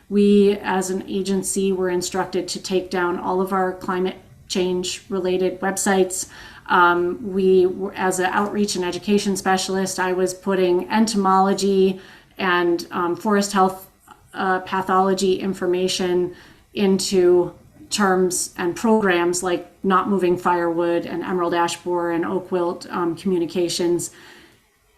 We, as an agency, were instructed to take down all of our climate change related websites. As an outreach and education specialist, I was putting entomology and forest health pathology information into terms and programs like not moving firewood and emerald ash borer and oak wilt communications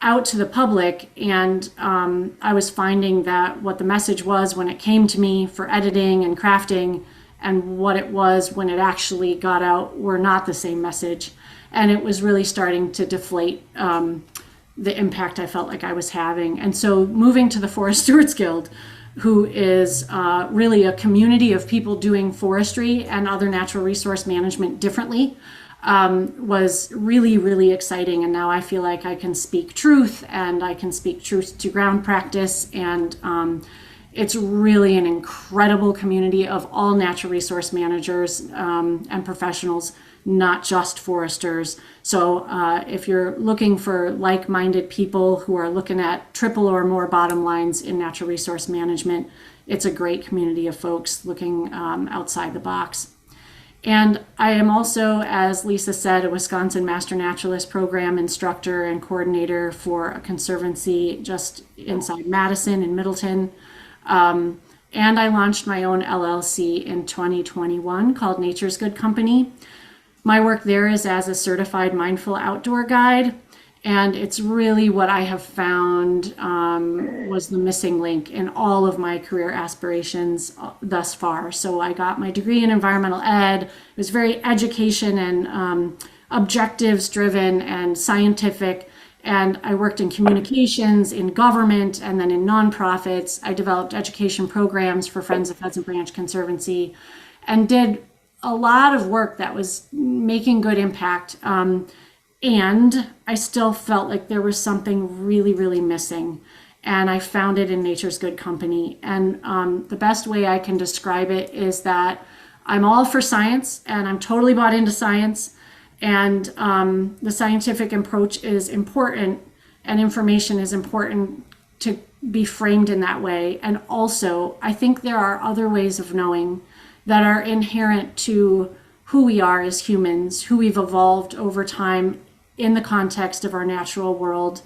out to the public. And I was finding that what the message was when it came to me for editing and crafting and what it was when it actually got out were not the same message. And it was really starting to deflate the impact I felt like I was having. And so moving to the Forest Stewards Guild, who is really a community of people doing forestry and other natural resource management differently, was really, really exciting. And now I feel like I can speak truth, and I can speak truth to ground practice. And it's really an incredible community of all natural resource managers and professionals, not just foresters. So if you're looking for like-minded people who are looking at triple or more bottom lines in natural resource management, it's a great community of folks looking outside the box. And I am also, as Lisa said, a Wisconsin Master Naturalist Program instructor and coordinator for a conservancy just inside Madison in Middleton. And I launched my own LLC in 2021 called Nature's Good Company. My work there is as a certified mindful outdoor guide. And it's really what I have found was the missing link in all of my career aspirations thus far. So I got my degree in environmental ed. It was very education and objectives driven and scientific. And I worked in communications, in government, and then in nonprofits. I developed education programs for Friends of Pheasant Branch Conservancy and did a lot of work that was making good impact. And I still felt like there was something really, really missing. And I found it in Nature's Good Company. And the best way I can describe it is that I'm all for science, and I'm totally bought into science. And the scientific approach is important, and information is important to be framed in that way. And also, I think there are other ways of knowing that are inherent to who we are as humans, who we've evolved over time in the context of our natural world.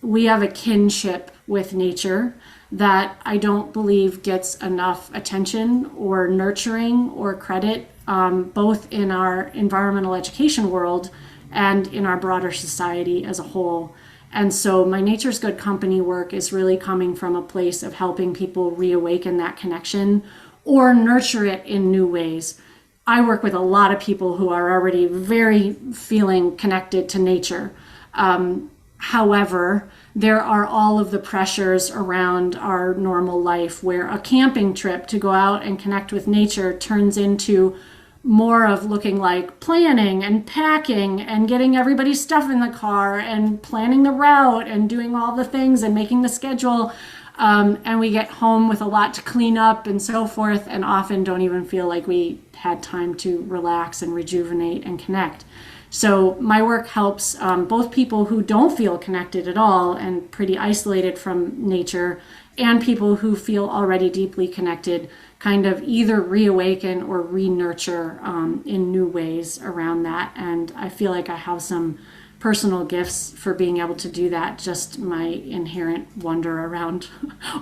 We have a kinship with nature that I don't believe gets enough attention or nurturing or credit, both in our environmental education world and in our broader society as a whole. And so my Nature's Good Company work is really coming from a place of helping people reawaken that connection or nurture it in new ways. I work with a lot of people who are already very feeling connected to nature. However, there are all of the pressures around our normal life where a camping trip to go out and connect with nature turns into more of looking like planning and packing and getting everybody's stuff in the car and planning the route and doing all the things and making the schedule. And we get home with a lot to clean up and so forth, and often don't even feel like we had time to relax and rejuvenate and connect. So my work helps both people who don't feel connected at all and pretty isolated from nature, and people who feel already deeply connected kind of either reawaken or re-nurture in new ways around that. And I feel like I have some personal gifts for being able to do that, just my inherent wonder around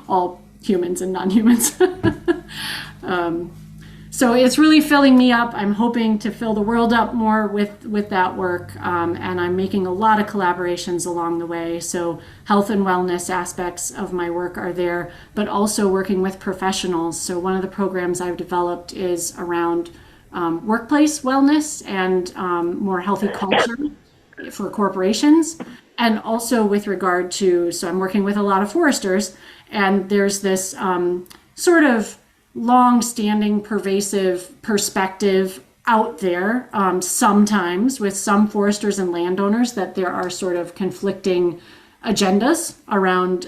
all humans and non-humans. So it's really filling me up. I'm hoping to fill the world up more with that work. And I'm making a lot of collaborations along the way. So health and wellness aspects of my work are there, but also working with professionals. So one of the programs I've developed is around workplace wellness and more healthy culture for corporations. And also with regard to, so I'm working with a lot of foresters, and there's this sort of long-standing pervasive perspective out there sometimes with some foresters and landowners that there are sort of conflicting agendas around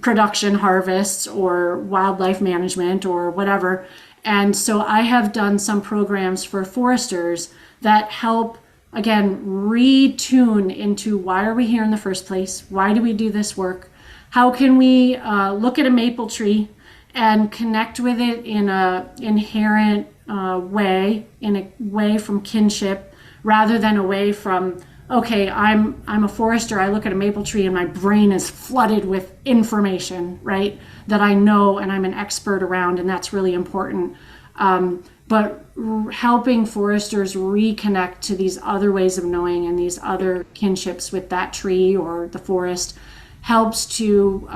production harvests or wildlife management or whatever. And so I have done some programs for foresters that help, again, retune into why are we here in the first place? Why do we do this work? How can we look at a maple tree and connect with it in a inherent way, in a way from kinship, rather than a way from, okay, I'm a forester, I look at a maple tree and my brain is flooded with information, right, that I know and I'm an expert around, and that's really important. But helping foresters reconnect to these other ways of knowing and these other kinships with that tree or the forest helps to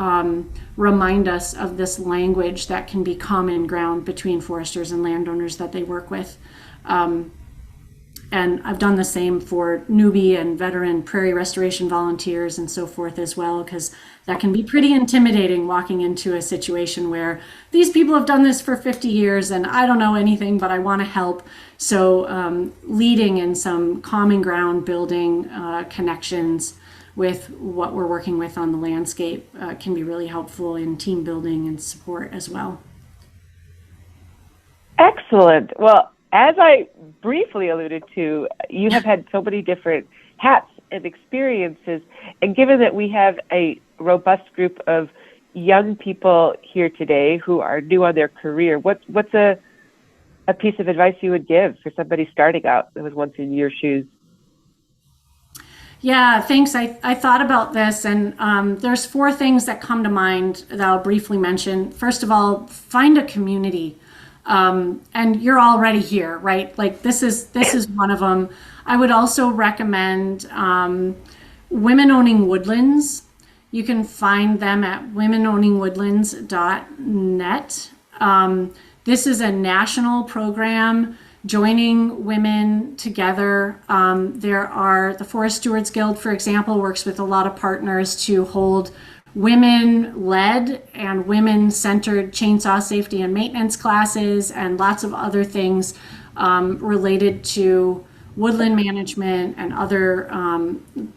remind us of this language that can be common ground between foresters and landowners that they work with. And I've done the same for newbie and veteran prairie restoration volunteers and so forth as well, because that can be pretty intimidating walking into a situation where these people have done this for 50 years and I don't know anything, but I want to help. So leading in some common ground building connections with what we're working with on the landscape can be really helpful in team building and support as well. Excellent. Well, as I briefly alluded to, you have had so many different hats and experiences, and given that we have a robust group of young people here today who are new on their career, what's a piece of advice you would give for somebody starting out that was once in your shoes? Yeah, thanks. I thought about this, and there's 4 things that come to mind that I'll briefly mention. First of all, find a community. And you're already here, right? Like this is one of them. I would also recommend Women Owning Woodlands. You can find them at womenowningwoodlands.net. This is a national program joining women together. The Forest Stewards Guild, for example, works with a lot of partners to hold women-led and women-centered chainsaw safety and maintenance classes and lots of other things related to woodland management and other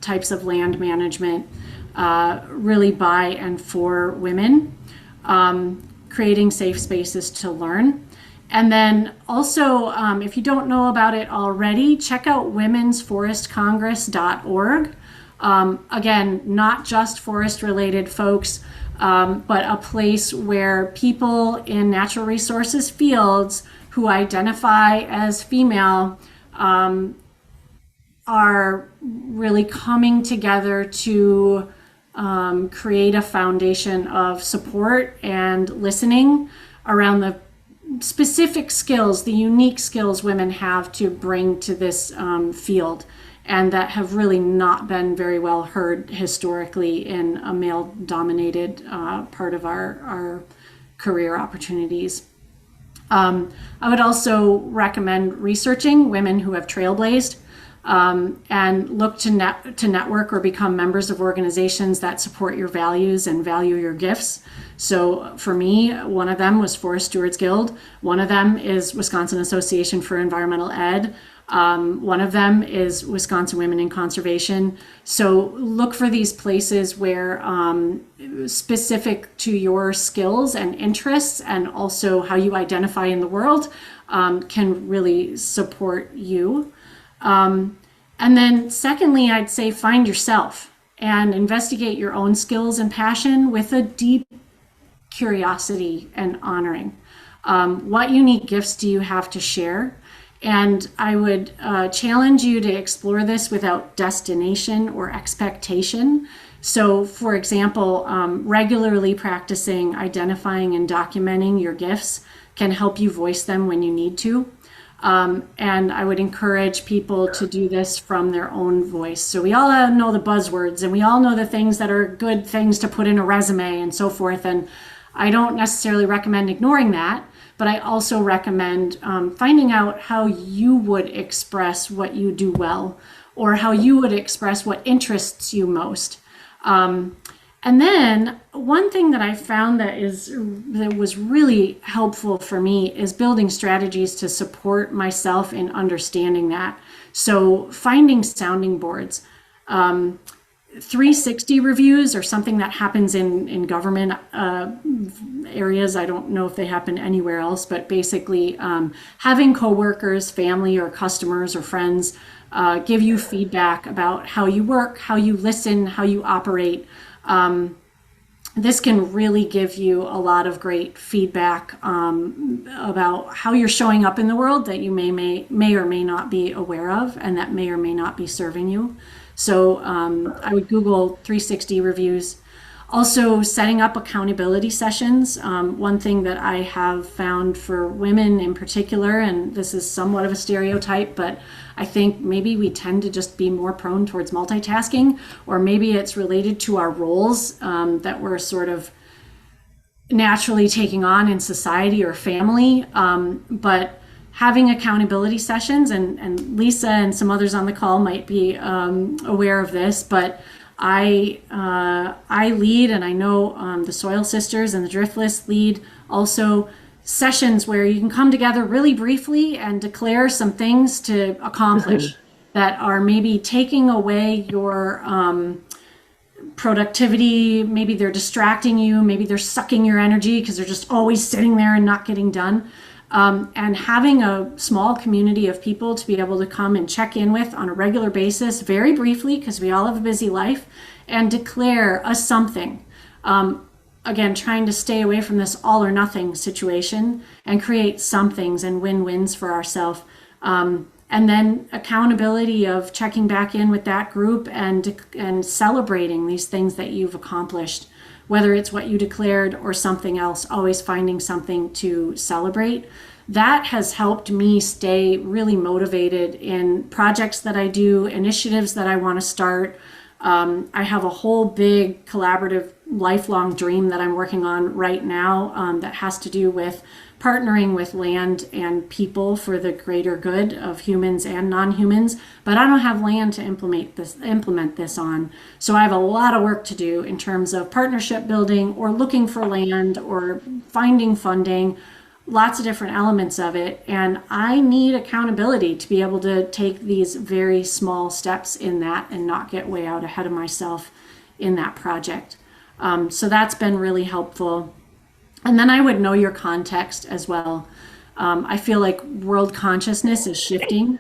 types of land management, really by and for women, creating safe spaces to learn. And then also, if you don't know about it already, check out womensforestcongress.org. Again, not just forest-related folks, but a place where people in natural resources fields who identify as female are really coming together to create a foundation of support and listening around the specific skills, the unique skills women have to bring to this field, and that have really not been very well heard historically in a male-dominated part of our career opportunities. I would also recommend researching women who have trailblazed and look to network or become members of organizations that support your values and value your gifts. So for me, one of them was Forest Stewards Guild. One of them is Wisconsin Association for Environmental Ed. One of them is Wisconsin Women in Conservation. So look for these places where specific to your skills and interests and also how you identify in the world can really support you. And then secondly, I'd say find yourself and investigate your own skills and passion with a deep curiosity and honoring. What unique gifts do you have to share? And I would challenge you to explore this without destination or expectation. So, for example, regularly practicing identifying and documenting your gifts can help you voice them when you need to. And I would encourage people to do this from their own voice. So we all know the buzzwords, and we all know the things that are good things to put in a resume and so forth. And I don't necessarily recommend ignoring that, but I also recommend finding out how you would express what you do well, or how you would express what interests you most. And then one thing that I found that was really helpful for me is building strategies to support myself in understanding that. So finding sounding boards. 360 reviews are something that happens in government areas. I don't know if they happen anywhere else, but basically having coworkers, family, or customers or friends give you feedback about how you work, how you listen, how you operate. This can really give you a lot of great feedback about how you're showing up in the world that you may or may not be aware of, and that may or may not be serving you. So I would Google 360 reviews. Also, setting up accountability sessions. One thing that I have found for women in particular, and this is somewhat of a stereotype, but I think maybe we tend to just be more prone towards multitasking, or maybe it's related to our roles that we're sort of naturally taking on in society or family. But having accountability sessions, and Lisa and some others on the call might be aware of this, but I lead, and I know the Soil Sisters and the Driftless lead also sessions where you can come together really briefly and declare some things to accomplish that are maybe taking away your productivity. Maybe they're distracting you, maybe they're sucking your energy because they're just always sitting there and not getting done. And having a small community of people to be able to come and check in with on a regular basis, very briefly, because we all have a busy life, and declare a something. Again, trying to stay away from this all or nothing situation and create somethings and win-wins for ourselves. And then accountability of checking back in with that group and celebrating these things that you've accomplished, whether it's what you declared or something else, always finding something to celebrate. That has helped me stay really motivated in projects that I do, initiatives that I want to start. I have a whole big collaborative lifelong dream that I'm working on right now that has to do with partnering with land and people for the greater good of humans and non-humans, but I don't have land to implement this on. So I have a lot of work to do in terms of partnership building or looking for land or finding funding, lots of different elements of it. And I need accountability to be able to take these very small steps in that and not get way out ahead of myself in that project. So that's been really helpful. And then I would know your context as well. I feel like world consciousness is shifting.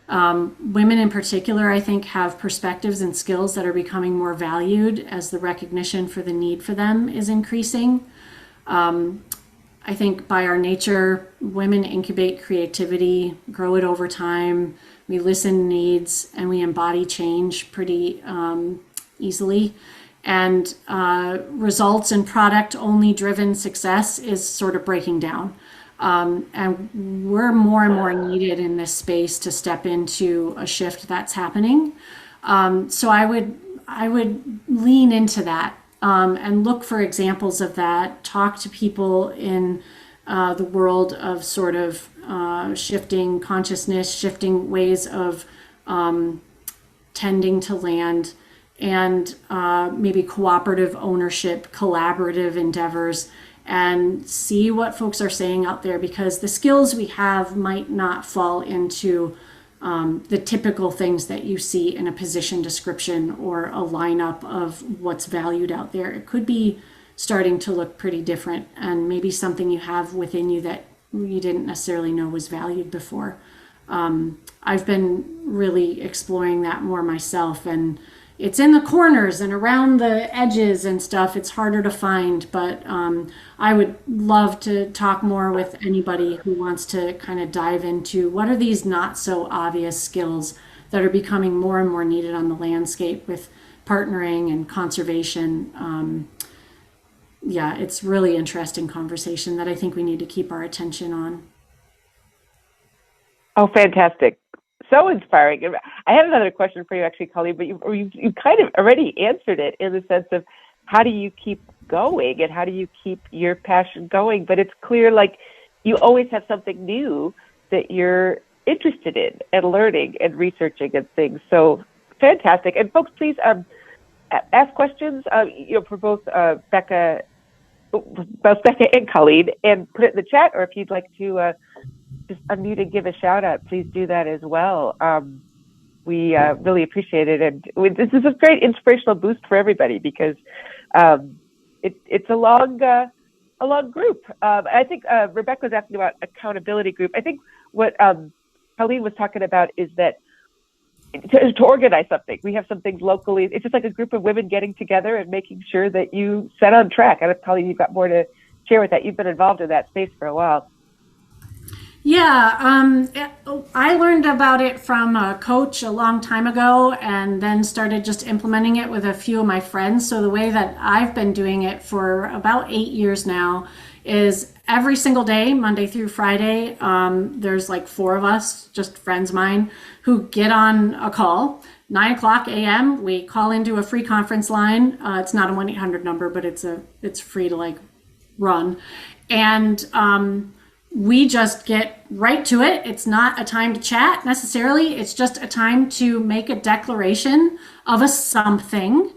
Women in particular, I think, have perspectives and skills that are becoming more valued as the recognition for the need for them is increasing. I think by our nature, women incubate creativity, grow it over time. We listen to needs, and we embody change pretty easily. And results and product only driven success is sort of breaking down. And we're more and more needed in this space to step into a shift that's happening. So I would lean into that and look for examples of that, talk to people in the world of sort of shifting consciousness, shifting ways of tending to land, and maybe cooperative ownership, collaborative endeavors, and see what folks are saying out there, because the skills we have might not fall into the typical things that you see in a position description or a lineup of what's valued out there. It could be starting to look pretty different, and maybe something you have within you that you didn't necessarily know was valued before. I've been really exploring that more myself, and it's in the corners and around the edges and stuff. It's harder to find, but I would love to talk more with anybody who wants to kind of dive into what are these not so obvious skills that are becoming more and more needed on the landscape with partnering and conservation. Yeah, it's really interesting conversation that I think we need to keep our attention on. Oh, fantastic. So inspiring. I had another question for you, actually, Colleen, but you kind of already answered it in the sense of how do you keep going and how do you keep your passion going? But it's clear, like, you always have something new that you're interested in and learning and researching and things. So fantastic. And folks, please ask questions, for both Becca and Colleen, and put it in the chat, or if you'd like to just unmute and give a shout out, please do that as well. We really appreciate it. And this is a great inspirational boost for everybody because it's a long group. I think Rebecca was asking about accountability group. I think what Colleen was talking about is that to organize something. We have some things locally. It's just like a group of women getting together and making sure that you set on track. I don't know, Colleen, you've got more to share with that. You've been involved in that space for a while. Yeah, I learned about it from a coach a long time ago and then started just implementing it with a few of my friends. So the way that I've been doing it for about 8 years now is every single day, Monday through Friday, there's like 4 of us, just friends of mine, who get on a call. 9:00 a.m. we call into a free conference line. It's not a 1-800 number, but it's free to like run. And we just get right to it. It's not a time to chat necessarily. It's just a time to make a declaration of a something.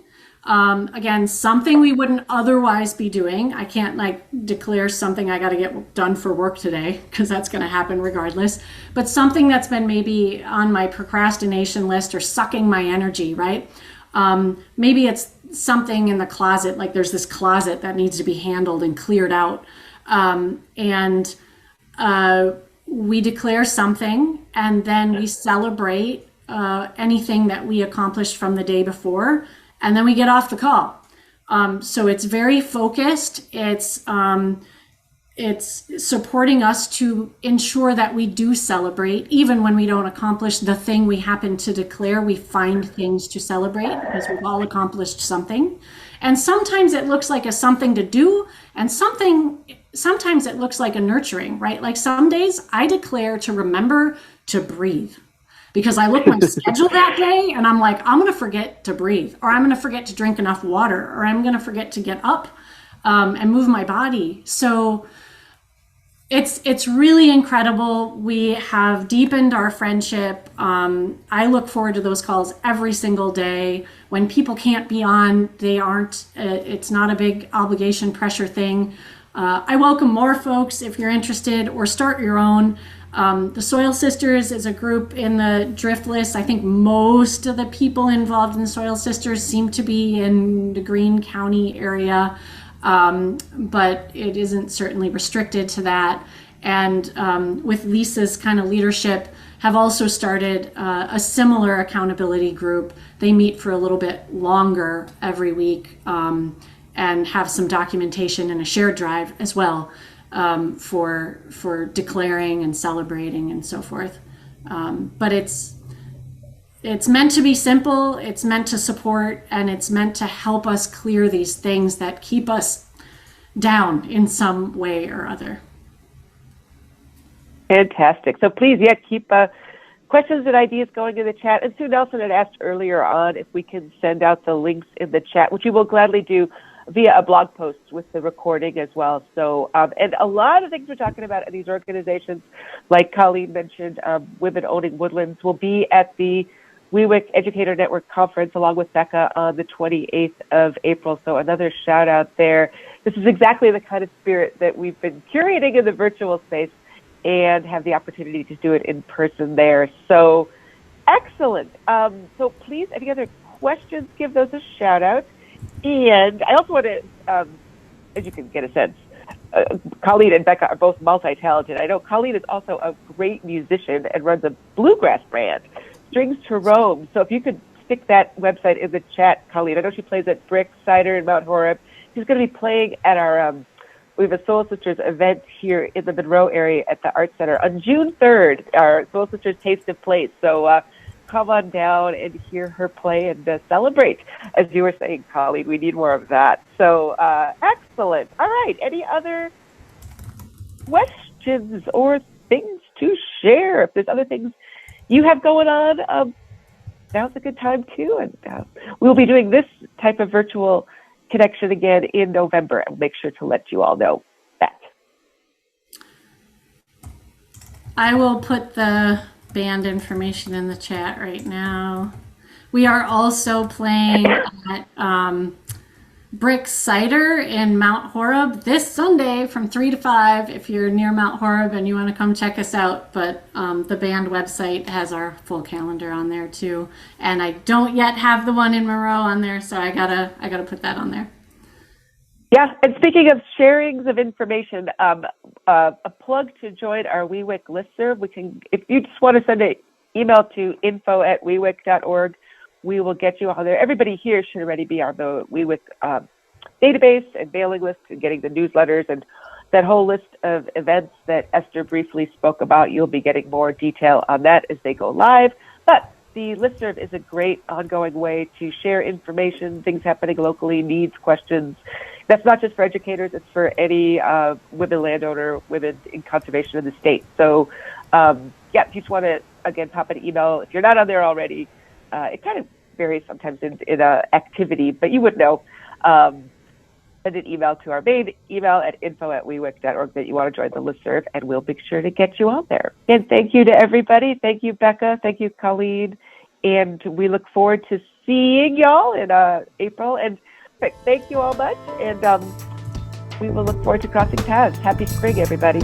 Again, something we wouldn't otherwise be doing. I can't like declare something I got to get done for work today because that's going to happen regardless. But something that's been maybe on my procrastination list or sucking my energy, right? Maybe it's something in the closet, like there's this closet that needs to be handled and cleared out. We declare something and then we celebrate anything that we accomplished from the day before, and then we get off the call. So it's very focused. It's supporting us to ensure that we do celebrate, even when we don't accomplish the thing we happen to declare. We find things to celebrate because we've all accomplished something. And sometimes it looks like a something to do, and sometimes it looks like a nurturing, right? Like some days I declare to remember to breathe because I look at my schedule that day and I'm like, I'm going to forget to breathe, or I'm going to forget to drink enough water, or I'm going to forget to get up and move my body. So it's really incredible. We have deepened our friendship. I look forward to those calls every single day. When people can't be on, they aren't. It's not a big obligation pressure thing. I welcome more folks if you're interested, or start your own. The Soil Sisters is a group in the Drift list. I think most of the people involved in the Soil Sisters seem to be in the Greene County area. But it isn't certainly restricted to that. And with Lisa's kind of leadership, have also started a similar accountability group. They meet for a little bit longer every week and have some documentation and a shared drive as well for declaring and celebrating and so forth. But it's meant to be simple, it's meant to support, and it's meant to help us clear these things that keep us down in some way or other. Fantastic. So please, keep questions and ideas going in the chat. And Sue Nelson had asked earlier on if we can send out the links in the chat, which we will gladly do via a blog post with the recording as well. So, and a lot of things we're talking about in these organizations, like Colleen mentioned, Women Owning Woodlands, will be at the WeWick Educator Network Conference along with Becca on the 28th of April. So another shout out there. This is exactly the kind of spirit that we've been curating in the virtual space and have the opportunity to do it in person there. So excellent. So please, any other questions, give those a shout out. And I also want to, as you can get a sense, Colleen and Becca are both multi-talented. I know Colleen is also a great musician and runs a bluegrass band, Strings to Rome. So if you could stick that website in the chat, Colleen. I know she plays at Brick Cider in Mount Horeb. She's going to be playing at our, we have a Soul Sisters event here in the Monroe area at the Art Center on June 3rd, our Soul Sisters Taste of Place. So come on down and hear her play and celebrate. As you were saying, Colleen, we need more of that. So excellent. All right. Any other questions or things to share? If there's other things you have going on, now's a good time too. And we'll be doing this type of virtual connection again in November. I'll make sure to let you all know that. I will put the band information in the chat right now. We are also playing at Brick Cider in Mount Horeb this Sunday from 3 to 5 if you're near Mount Horeb and you want to come check us out. But the band website has our full calendar on there too. And I don't yet have the one in Monroe on there, so I gotta put that on there. Yeah, and speaking of sharings of information, a plug to join our WeWick listserv. If you just want to send an email to info@wewick.org, we will get you on there. Everybody here should already be on the WeWick database and mailing list and getting the newsletters and that whole list of events that Esther briefly spoke about. You'll be getting more detail on that as they go live. But the listserv is a great ongoing way to share information, things happening locally, needs, questions. That's not just for educators, it's for any women landowner, women in conservation in the state. So, yeah, if you just want to, again, pop an email. If you're not on there already, it kind of varies sometimes in activity, but you would know. Send an email to our main email at info@wewick.org that you want to join the listserv, and we'll make sure to get you on there. And thank you to everybody. Thank you, Becca. Thank you, Colleen. And we look forward to seeing y'all in April. And thank you all much. And we will look forward to crossing paths. Happy spring, everybody.